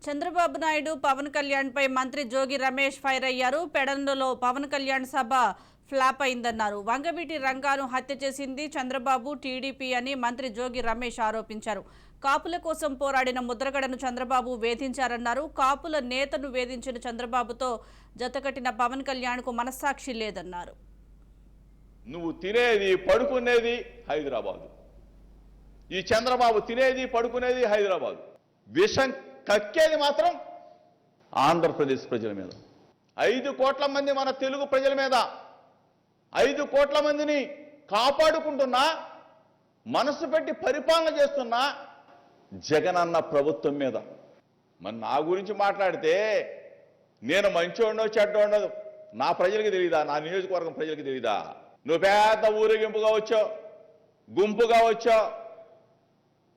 చంద్రబాబు నాయుడు పవన్ కళ్యాణ్ పై మంత్రి జోగి రమేష్ ఫైర్ అయ్యారు. పెడన్లో పవన్ కళ్యాణ్ సభ ఫ్లాప్ అయిందన్నారు. వంగవీటి రంగాను హత్య చేసింది చంద్రబాబు టీడీపీ అని మంత్రి జోగి రమేష్ ఆరోపించారు. కాపుల కోసం పోరాడిన ముద్రగడను చంద్రబాబు వేధించారన్నారు. కాపుల నేతను వేధించిన చంద్రబాబుతో జతకట్టిన పవన్ కళ్యాణ్కు మనస్సాక్షి లేదన్నారు. నువ్వు తినేది పడుకునేది హైదరాబాదు, ఈ చంద్రబాబు తినేది పడుకునేది హైదరాబాదు, విషం కక్కేది మాత్రం ఆంధ్రప్రదేశ్ ప్రజల మీద, 5 కోట్ల మంది మన తెలుగు ప్రజల మీద, 5 కోట్ల మందిని కాపాడుకుంటున్నా, మనసు పెట్టి పరిపాలన చేస్తున్నా జగనన్న ప్రభుత్వం మీద. మరి నా గురించి మాట్లాడితే నేను మంచోడో చెడ్డోడో నా ప్రజలకి తెలియదా? నా నియోజకవర్గం ప్రజలకి తెలియదా? నువ్వు పెద్ద ఊరేగింపుగా వచ్చావు, గుంపుగా వచ్చావు,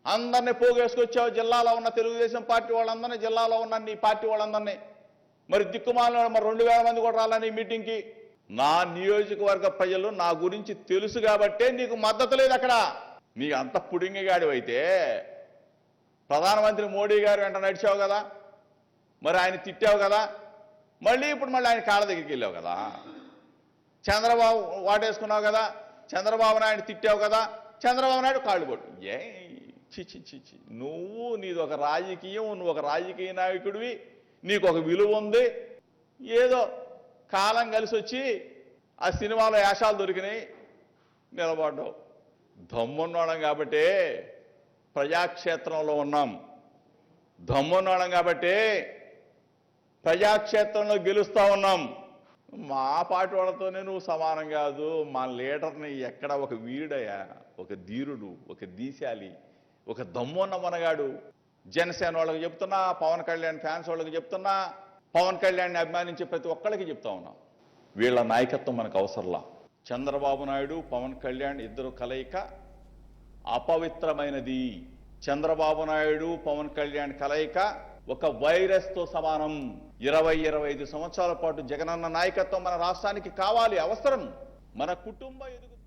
అందరినీ పోగేసుకొచ్చావు, జిల్లాలో ఉన్న తెలుగుదేశం పార్టీ వాళ్ళందరినీ, జిల్లాలో ఉన్న నీ పార్టీ వాళ్ళందరినీ. మరి దిక్కుమాల మరి 2000 మంది కూడా రాలని మీటింగ్కి. నా నియోజకవర్గ ప్రజలు నా గురించి తెలుసు కాబట్టే నీకు మద్దతు లేదు అక్కడ. నీ అంత పుడింగిగాడివైతే ప్రధానమంత్రి మోడీ గారు వెంట నడిచావు కదా, మరి ఆయన తిట్టావు కదా, ఇప్పుడు ఆయన కాళ్ళ దగ్గరికి వెళ్ళావు కదా, చంద్రబాబు వాటేసుకున్నావు కదా, చంద్రబాబు నాయుడు తిట్టావు కదా, చంద్రబాబు నాయుడు కాళ్ళు కొట్టు. చిచి నువ్వు నీది ఒక రాజకీయం, నువ్వు ఒక రాజకీయ నాయకుడివి, నీకు ఒక విలువ ఉంది. ఏదో కాలం కలిసి వచ్చి ఆ సినిమాలో యాషాలు దొరికినాయి, నిలబడ్డావు. దమ్మున్నోడం కాబట్టి ప్రజాక్షేత్రంలో ఉన్నాం, దమ్మున్నోడం కాబట్టి ప్రజాక్షేత్రంలో గెలుస్తూ ఉన్నాం. మా పార్టీ వాళ్ళతోనే నువ్వు సమానం కాదు. మా లీడర్ని ఎక్కడ ఒక వీరుడయ్యా, ఒక ధీరుడు, ఒక దీశాలి, ఒక దమ్మున్న మనగాడు. జనసేన వాళ్ళకి చెప్తున్నా, పవన్ కళ్యాణ్ ఫ్యాన్స్ వాళ్ళకి చెప్తున్నా, పవన్ కళ్యాణ్ని అభిమానించే ప్రతి ఒక్కరికి చెప్తా ఉన్నాం, వీళ్ళ నాయకత్వం మనకు అవసరంలా. చంద్రబాబు నాయుడు పవన్ కళ్యాణ్ ఇద్దరు కలయిక అపవిత్రమైనది. చంద్రబాబు నాయుడు పవన్ కళ్యాణ్ కలయిక ఒక వైరస్తో సమానం. 20-25 సంవత్సరాల పాటు జగనన్న నాయకత్వం మన రాష్ట్రానికి కావాలి, అవసరం. మన కుటుంబ ఎదుగు